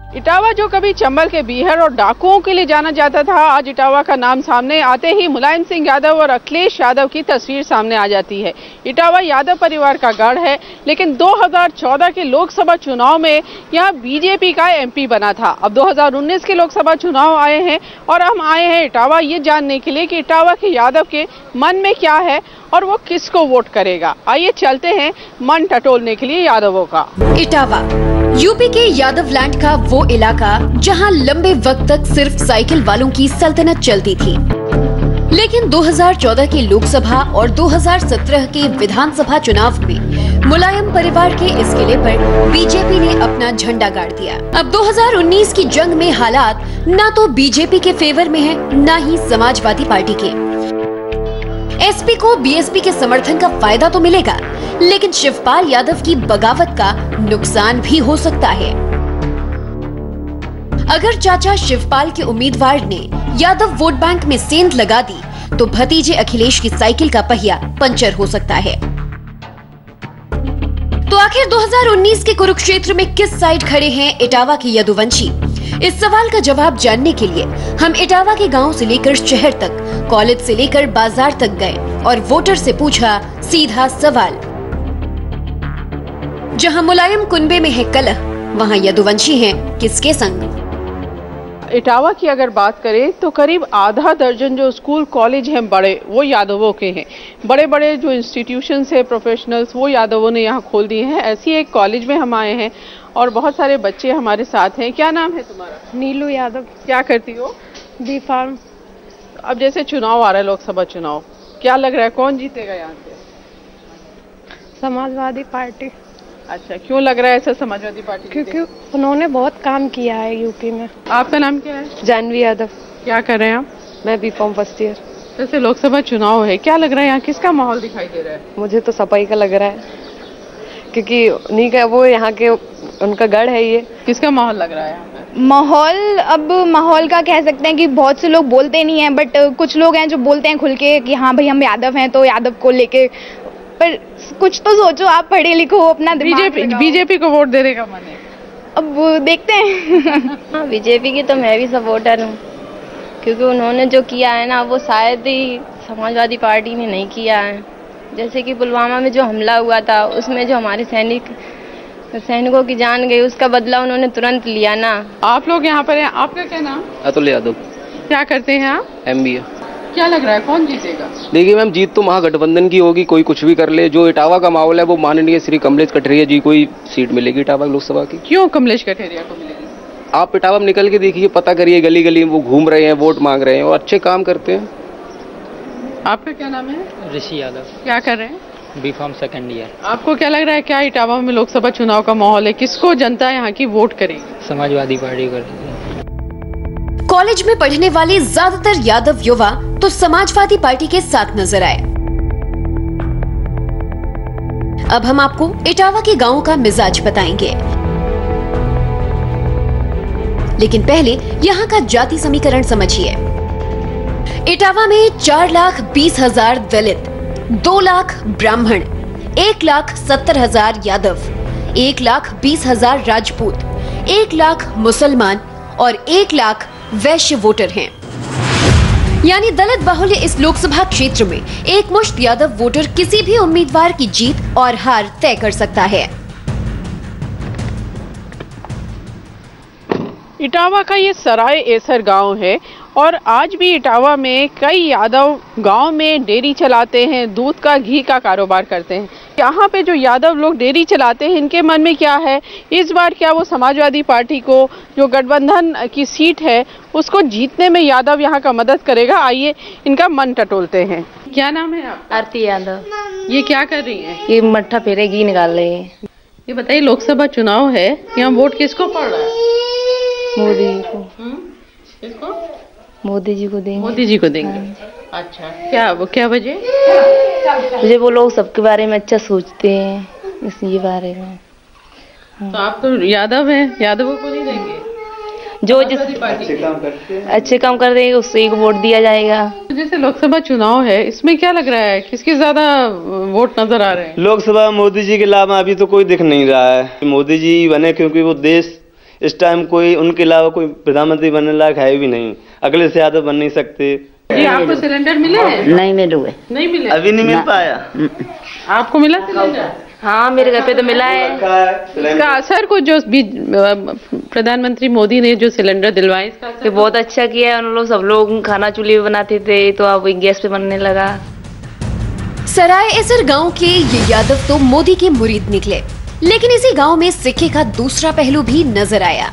इटावा जो कभी चंबल के बीहड़ और डाकुओं के लिए जाना जाता था, आज इटावा का नाम सामने आते ही मुलायम सिंह यादव और अखिलेश यादव की तस्वीर सामने आ जाती है। इटावा यादव परिवार का गढ़ है, लेकिन 2014 के लोकसभा चुनाव में यह बीजेपी का एमपी बना था। अब 2019 के लोकसभा चुनाव आए हैं और हम आए हैं इटावा ये जानने के लिए कि इटावा के यादव के मन में क्या है और वो किसको वोट करेगा। आइए चलते हैं मन टटोलने के लिए यादवों का। इटावा यूपी के यादव लैंड का वो इलाका जहां लंबे वक्त तक सिर्फ साइकिल वालों की सल्तनत चलती थी, लेकिन 2014 के लोकसभा और 2017 के विधानसभा चुनाव में मुलायम परिवार के इस किले पर बीजेपी ने अपना झंडा गाड़ दिया। अब 2019 की जंग में हालात न तो बीजेपी के फेवर में है, न ही समाजवादी पार्टी के। एसपी को बीएसपी के समर्थन का फायदा तो मिलेगा, लेकिन शिवपाल यादव की बगावत का नुकसान भी हो सकता है। अगर चाचा शिवपाल के उम्मीदवार ने यादव वोट बैंक में सेंध लगा दी, तो भतीजे अखिलेश की साइकिल का पहिया पंचर हो सकता है। तो आखिर 2019 के कुरुक्षेत्र में किस साइड खड़े हैं इटावा के यदुवंशी? इस सवाल का जवाब जानने के लिए हम इटावा के गांव से लेकर शहर तक, कॉलेज से लेकर बाजार तक गए और वोटर से पूछा सीधा सवाल। जहां मुलायम कुनबे में है कलह, वहां यदुवंशी हैं किसके संग? इटावा की अगर बात करें तो करीब आधा दर्जन जो स्कूल कॉलेज हैं बड़े, वो यादवों के हैं। बड़े बड़े जो इंस्टीट्यूशंस है, प्रोफेशनल्स, वो यादवों ने यहाँ खोल दिए हैं। ऐसी एक कॉलेज में हम आए हैं और बहुत सारे बच्चे हमारे साथ हैं। क्या नाम है तुम्हारा? नीलू यादव। क्या करती हो? B pharm. अब जैसे चुनाव आ रहा है, लोकसभा चुनाव, क्या लग रहा है कौन जीतेगा यहाँ से? समाजवादी पार्टी। अच्छा, क्यों लग रहा है ऐसा समाजवादी पार्टी? क्योंकि उन्होंने बहुत काम किया है यूपी में। आपका नाम क्या है? जानवी यादव। क्या कर रहे हैं आप? मैं बी फार्म फर्स्ट ईयर। जैसे लोकसभा चुनाव है, क्या लग रहा है यहाँ किसका माहौल दिखाई दे रहा है? मुझे तो सपाई का लग रहा है, क्योंकि नहीं का वो यहाँ के उनका गढ़ है ये। किसका माहौल लग रहा है? माहौल, अब माहौल का कह सकते हैं कि बहुत से लोग बोलते नहीं हैं, बट कुछ लोग हैं जो बोलते हैं खुल के कि हाँ भाई हम यादव हैं तो यादव को लेके। पर कुछ तो सोचो, आप पढ़े लिखो, अपना बीजेपी को वोट देने का मन है? अब देखते हैं। हाँ, बीजेपी की तो मैं भी सपोर्टर हूँ, क्योंकि उन्होंने जो किया है ना वो शायद ही समाजवादी पार्टी ने नहीं किया है। जैसे कि पुलवामा में जो हमला हुआ था, उसमें जो हमारे सैनिकों की जान गई, उसका बदला उन्होंने तुरंत लिया ना। आप लोग यहाँ पर हैं, आपका क्या नाम? अतुल यादव। क्या करते हैं आप? MBA। क्या लग रहा है कौन जीतेगा? देखिए मैम, जीत तो महागठबंधन की होगी, कोई कुछ भी कर ले। जो इटावा का माहौल है वो माननीय श्री कमलेश कठरिया जी को ही सीट मिलेगी इटावा लोकसभा की। क्यों कमलेश कठरिया को मिलेगी? आप इटावा में निकल के देखिए, पता करिए, गली गली वो घूम रहे हैं, वोट मांग रहे हैं और अच्छे काम करते हैं। आपका क्या नाम है? ऋषि यादव। क्या कर रहे हैं? B pharm second year. आपको क्या लग रहा है, क्या इटावा में लोकसभा चुनाव का माहौल है? किसको जनता यहाँ की वोट करेगी? समाजवादी पार्टी को। कॉलेज में पढ़ने वाले ज्यादातर यादव युवा तो समाजवादी पार्टी के साथ नजर आए। अब हम आपको इटावा के गांवों का मिजाज बताएंगे, लेकिन पहले यहाँ का जाति समीकरण समझिए। इटावा में 4,20,000 दलित, 2 लाख ब्राह्मण, 1,70,000 यादव, 1,20,000 राजपूत, 1 लाख मुसलमान और 1 लाख वैश्य वोटर हैं। यानी दलित बाहुल्य इस लोकसभा क्षेत्र में एक मुश्त यादव वोटर किसी भी उम्मीदवार की जीत और हार तय कर सकता है। इटावा का ये सराय एसर गांव है और आज भी इटावा में कई यादव गांव में डेयरी चलाते हैं, दूध का, घी का कारोबार करते हैं। यहाँ पे जो यादव लोग डेयरी चलाते हैं, इनके मन में क्या है इस बार? क्या वो समाजवादी पार्टी को, जो गठबंधन की सीट है, उसको जीतने में यादव यहाँ का मदद करेगा? आइए इनका मन टटोलते हैं। क्या नाम है आप? आरती यादव। ये क्या कर रही है? ये मट्ठा फेरे घी निकाल रही है। ये बताइए, लोकसभा चुनाव है, यहाँ वोट किसको पड़ रहा है? मोदी जी को। किसको? मोदी जी को देंगे। मोदी जी को देंगे। अच्छा, क्या वजह? मुझे वो लोग सबके बारे में अच्छा सोचते हैं, इसी बारे में। तो आप तो यादव हैं, यादवों को नहीं देंगे? जो जिस अच्छे काम कर देंगे उससे ही वोट दिया जाएगा। जैसे लोकसभा चुनाव है, इसमें क्या लग रहा है, किसके ज्यादा वोट नजर आ रहे हैं? लोकसभा मोदी जी के अलावा अभी तो कोई दिख नहीं रहा है। मोदी जी बने क्योंकि वो देश इस टाइम कोई उनके अलावा कोई प्रधानमंत्री बनने लायक है भी नहीं। अखिलेश यादव बन नहीं सकते। जी आपको सिलेंडर मिले? नहीं मिले हुए, नहीं मिले, अभी नहीं मिल पाया। आपको मिला सिलेंडर? हाँ मेरे घर पे तो मिला है। इसका असर कुछ जो प्रधानमंत्री मोदी ने जो सिलेंडर दिलवाए इसका असर बहुत अच्छा किया है। उन लोग सब लोग खाना चूल्हे पे बनाते थे तो अब गैस पे बनने लगा। सराय एसर गांव के ये यादव तो मोदी के मुरीद निकले, लेकिन इसी गांव में सिक्के का दूसरा पहलू भी नजर आया।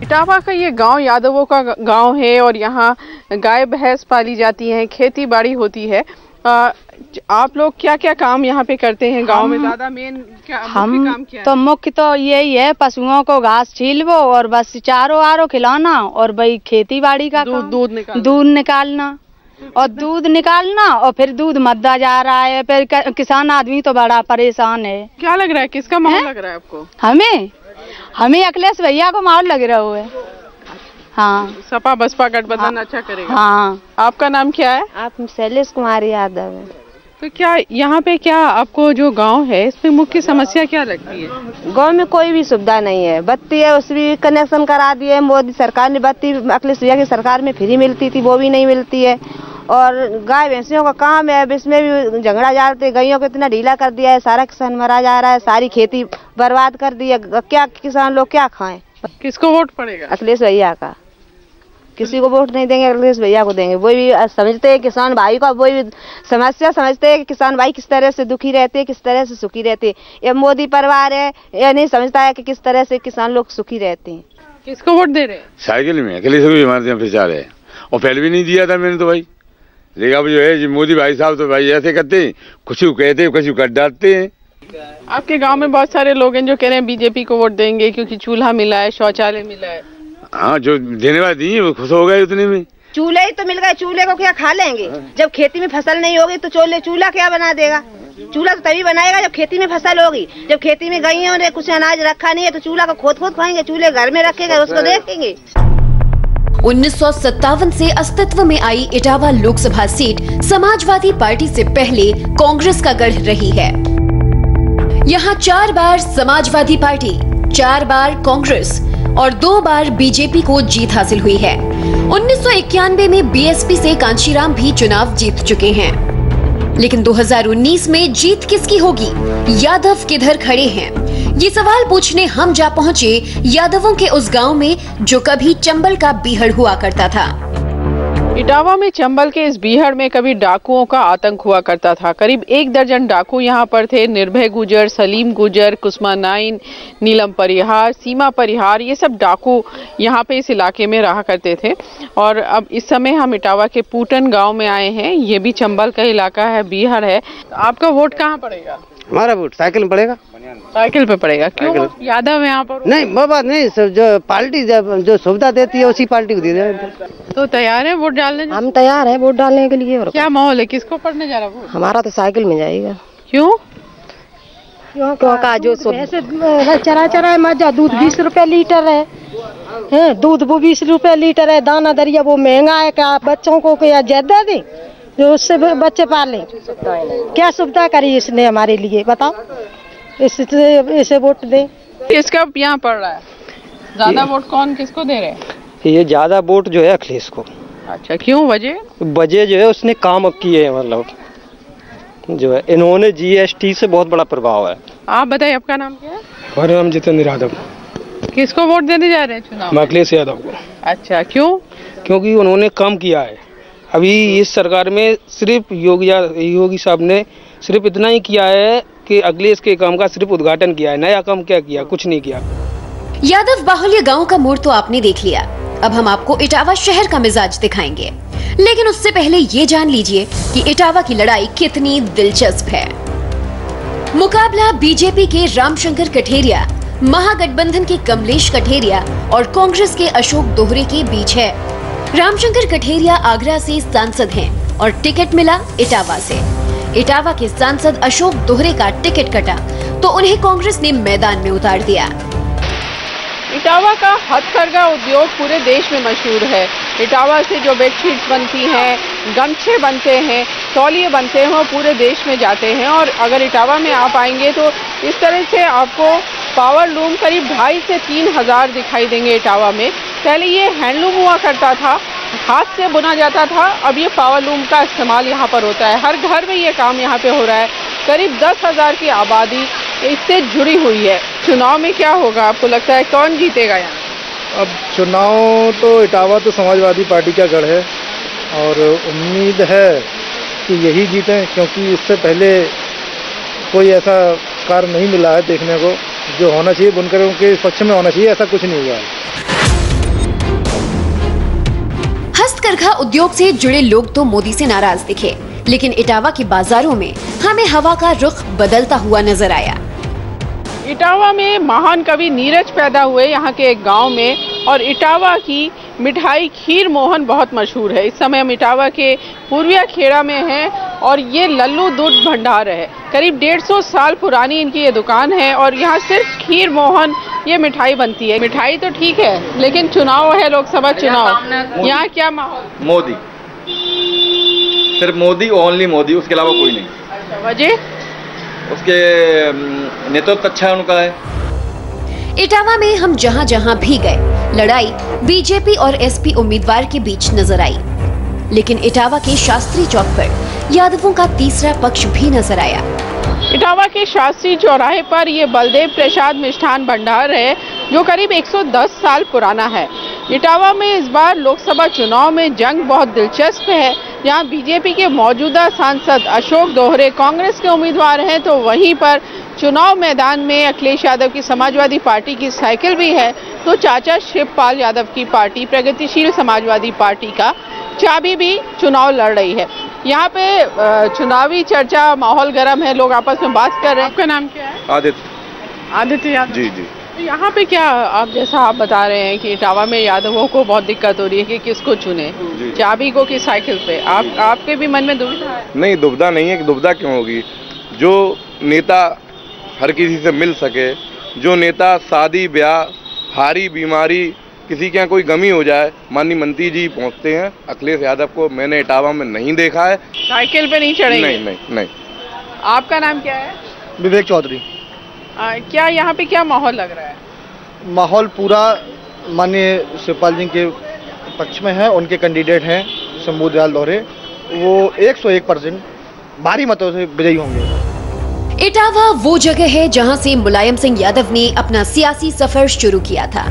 इटावा का ये गांव यादवों का गांव है और यहाँ गाय भैंस पाली जाती हैं, खेती बाड़ी होती है। आप लोग क्या क्या काम यहाँ पे करते हैं गांव में? ज्यादा मेन क्या मुख्य काम क्या है? तो मुख्य तो यही है, पशुओं को घास छीलवो और बस चारों आरो खिलाना और भाई खेती बाड़ी का दूध निकालना और दूध निकालना और फिर दूध मद्दा जा रहा है। फिर किसान आदमी तो बड़ा परेशान है। क्या लग रहा है, किसका माहौल लग रहा है आपको? हमें अखिलेश भैया को माहौल लग रहा है। हाँ, सपा बसपा गठबंधन अच्छा करेगा। हाँ। आपका नाम क्या है? आप शैलेश कुमार यादव है। तो क्या यहाँ पे क्या आपको जो गांव है इसमें मुख्य समस्या क्या लगती है? गांव में कोई भी सुविधा नहीं है। बत्ती है उसमें कनेक्शन करा दिए मोदी सरकार ने। बत्ती अखिलेश भैया की सरकार में फ्री मिलती थी, वो भी नहीं मिलती है। और गाय भैंसियों का काम है, अब इसमें भी झगड़ा जाते, गायों को इतना ढीला कर दिया है, सारा किसान मरा जा रहा है, सारी खेती बर्बाद कर दी है। क्या किसान लोग क्या खाएं? किसको वोट पड़ेगा? अखिलेश भैया का। किसी को वोट नहीं देंगे, अखिलेश भैया को देंगे। वो भी समझते हैं किसान भाई का, वो भी समस्या समझते हैं कि किसान भाई किस तरह से दुखी रहते हैं, किस तरह से सुखी रहते हैं। ये मोदी परिवार है, यह नहीं समझता है कि किस तरह से किसान लोग सुखी रहते हैं। किसको वोट दे रहे हैं? साइकिल में अखिलेश को हमारे प्रचार है और पहले भी नहीं दिया था मैंने तो भाई। लेकिन अब जो है मोदी भाई साहब तो भाई ऐसे करते हैं, कुछ कहते हैं कुछ कर डालते हैं। आपके गांव में बहुत सारे लोग हैं जो कह रहे हैं बीजेपी को वोट देंगे क्योंकि चूल्हा मिला है, शौचालय मिला है। हाँ, जो देने वाले दिए वो खुश हो गए उतने में। चूल्हे ही तो मिल गए, चूल्हे को क्या खा लेंगे? जब खेती में फसल नहीं होगी तो चूल्हा क्या बना देगा? चूल्हा तो तभी बनाएगा जब खेती में फसल होगी। जब खेती में गईयों ने कुछ अनाज रखा नहीं है तो चूल्हा को खोद खाएंगे। चूल्हे घर में रखेंगे, उसको देखेंगे। 1957 से अस्तित्व में आई इटावा लोकसभा सीट समाजवादी पार्टी से पहले कांग्रेस का गढ़ रही है। यहाँ 4 बार समाजवादी पार्टी, 4 बार कांग्रेस और 2 बार बीजेपी को जीत हासिल हुई है। 1991 में बीएसपी से कांशीराम भी चुनाव जीत चुके हैं, लेकिन 2019 में जीत किसकी होगी? यादव किधर खड़े हैं? ये सवाल पूछने हम जा पहुंचे यादवों के उस गांव में जो कभी चंबल का बीहड़ हुआ करता था। इटावा में चंबल के इस बीहड़ में कभी डाकुओं का आतंक हुआ करता था। करीब 1 दर्जन डाकू यहाँ पर थे। निर्भय गुजर, सलीम गुजर, कुस्मा नाइन, नीलम परिहार, सीमा परिहार, ये सब डाकू यहाँ पे इस इलाके में रहा करते थे। और अब इस समय हम इटावा के पूटन गांव में आए हैं। ये भी चंबल का इलाका है, बीहड़ है। आपका वोट कहाँ पड़ेगा? हमारा वोट साइकिल में पड़ेगा। साइकिल पे पड़ेगा? क्यों? यादव है यहाँ पर? नहीं, वो बात नहीं, सब जो पार्टी जो सुविधा देती है उसी पार्टी को दे दें। तो तैयार है वोट डालने? हम तैयार हैं वोट डालने के लिए। और क्या माहौल है, किसको पड़ने जा रहा है? हमारा तो साइकिल में जाएगा। क्यों? का जो चरा मजा दूध 20 रुपए लीटर है, दूध वो 20 रुपए लीटर है। दाना दरिया वो महंगा है। क्या बच्चों को क्या ज्यादा दे जो उससे बच्चे पाले? क्या सुविधा करी इसने हमारे लिए, बताओ। इसे वोट दे। किसका यहाँ पड़ रहा है ज्यादा वोट? कौन किसको दे रहे हैं? ये ज्यादा वोट जो है अखिलेश को। अच्छा, क्यों? वजह जो है उसने काम किए है, मतलब जो है इन्होंने जीएसटी से बहुत बड़ा प्रभाव है। आप बताइए, आपका नाम क्या है? हमारा नाम जितेंद्र यादव। किसको वोट देने जा रहे हैं चुनाव में? अखिलेश यादव को। अच्छा, क्यों? क्योंकि उन्होंने काम किया है। अभी इस सरकार में सिर्फ योगी साहब ने सिर्फ इतना ही किया है कि अखिलेश के काम का सिर्फ उद्घाटन किया है। नया काम क्या किया? कुछ नहीं किया। यादव बाहुल्य गांव का मोड़ तो आपने देख लिया। अब हम आपको इटावा शहर का मिजाज दिखाएंगे, लेकिन उससे पहले ये जान लीजिए कि इटावा की लड़ाई कितनी दिलचस्प है। मुकाबला बीजेपी के रामशंकर कठेरिया, महागठबंधन के कमलेश कठेरिया और कांग्रेस के अशोक दोहरे के बीच है। रामशंकर कठेरिया आगरा से सांसद हैं और टिकट मिला इटावा से। इटावा के सांसद अशोक दोहरे का टिकट कटा तो उन्हें कांग्रेस ने मैदान में उतार दिया। इटावा का हथकरघा उद्योग पूरे देश में मशहूर है। इटावा से जो बेडशीट्स बनती हैं, गमछे बनते हैं, तौलिए बनते हैं, वो पूरे देश में जाते हैं। और अगर इटावा में आप आएंगे तो इस तरह से आपको पावर लूम करीब 2,500 से 3,000 दिखाई देंगे इटावा में। पहले ये हैंडलूम हुआ करता था, हाथ से बुना जाता था, अब ये पावर लूम का इस्तेमाल यहाँ पर होता है। हर घर में ये काम यहाँ पे हो रहा है। करीब 10,000 की आबादी इससे जुड़ी हुई है। चुनाव में क्या होगा आपको लगता है, कौन जीतेगा यहाँ? अब चुनाव तो इटावा तो समाजवादी पार्टी का गढ़ है और उम्मीद है कि यही जीतें, क्योंकि इससे पहले कोई ऐसा कार्य नहीं मिला है देखने को जो होना चाहिए, बुनकरों के पक्ष में होना चाहिए, ऐसा कुछ नहीं हुआ है। हस्तकरघा उद्योग से जुड़े लोग तो मोदी से नाराज दिखे, लेकिन इटावा के बाजारों में हमें हवा का रुख बदलता हुआ नजर आया। इटावा में महान कवि नीरज पैदा हुए यहाँ के एक गांव में, और इटावा की मिठाई खीर मोहन बहुत मशहूर है। इस समय हम इटावा के पूर्विया खेड़ा में हैं और ये लल्लू दूध भंडार है। करीब 150 साल पुरानी इनकी ये दुकान है और यहाँ सिर्फ खीर मोहन ये मिठाई बनती है। मिठाई तो ठीक है, लेकिन चुनाव है, लोकसभा चुनाव, यहाँ क्या माहौल? मोदी, सिर्फ मोदी, ओनली मोदी, उसके अलावा कोई नहीं। वजह? उसके नेतृत्व अच्छा उनका है। इटावा में हम जहां जहां भी गए, लड़ाई बीजेपी और एसपी उम्मीदवार के बीच नजर आई, लेकिन इटावा के शास्त्री चौक पर यादवों का तीसरा पक्ष भी नजर आया। इटावा के शास्त्री चौराहे पर ये बलदेव प्रसाद मिष्ठान भंडार है जो करीब 110 साल पुराना है। इटावा में इस बार लोकसभा चुनाव में जंग बहुत दिलचस्प है। यहाँ बीजेपी के मौजूदा सांसद अशोक दोहरे कांग्रेस के उम्मीदवार हैं, तो वहीं पर चुनाव मैदान में अखिलेश यादव की समाजवादी पार्टी की साइकिल भी है, तो चाचा शिवपाल यादव की पार्टी प्रगतिशील समाजवादी पार्टी का चाबी भी चुनाव लड़ रही है। यहाँ पे चुनावी चर्चा, माहौल गर्म है, लोग आपस में बात कर रहे हैं। आपका नाम क्या है? आदित्य यादव। जी जी। तो यहाँ पे क्या, आप जैसा आप बता रहे हैं कि इटावा में यादवों को बहुत दिक्कत हो रही है कि किसको चुने, चाबी को कि साइकिल पे, आपके भी मन में दुविधा है? नहीं, दुविधा नहीं है कि दुविधा क्यों होगी। जो नेता हर किसी से मिल सके, जो नेता शादी ब्याह, हारी बीमारी, किसी के यहाँ कोई गमी हो जाए, माननीय मंत्री जी पहुँचते हैं। अखिलेश यादव को मैंने इटावा में नहीं देखा है। साइकिल पे नहीं चढ़ेंगे? नहीं नहीं नहीं। आपका नाम क्या है? विवेक चौधरी। क्या यहाँ पे क्या माहौल लग रहा है? माहौल पूरा माननीय शिवपाल जी के पक्ष में है। उनके कैंडिडेट हैं शंभू दयाल दोहरे, वो 101% भारी मतों से विजयी होंगे। इटावा वो जगह है जहां से मुलायम सिंह यादव ने अपना सियासी सफर शुरू किया था।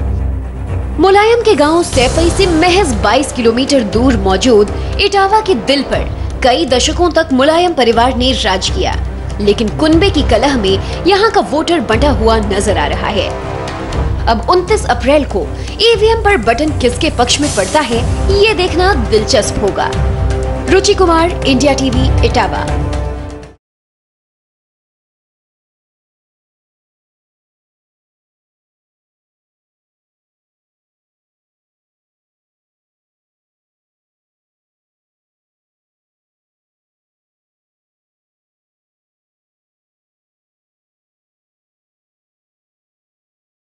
मुलायम के गांव सैफई से महज 22 किलोमीटर दूर मौजूद इटावा के दिल पर कई दशकों तक मुलायम परिवार ने राज किया, लेकिन कुनबे की कलह में यहाँ का वोटर बंटा हुआ नजर आ रहा है। अब 29 अप्रैल को ईवीएम पर बटन किसके पक्ष में पड़ता है, ये देखना दिलचस्प होगा। रुचि कुमार, इंडिया टीवी, इटावा।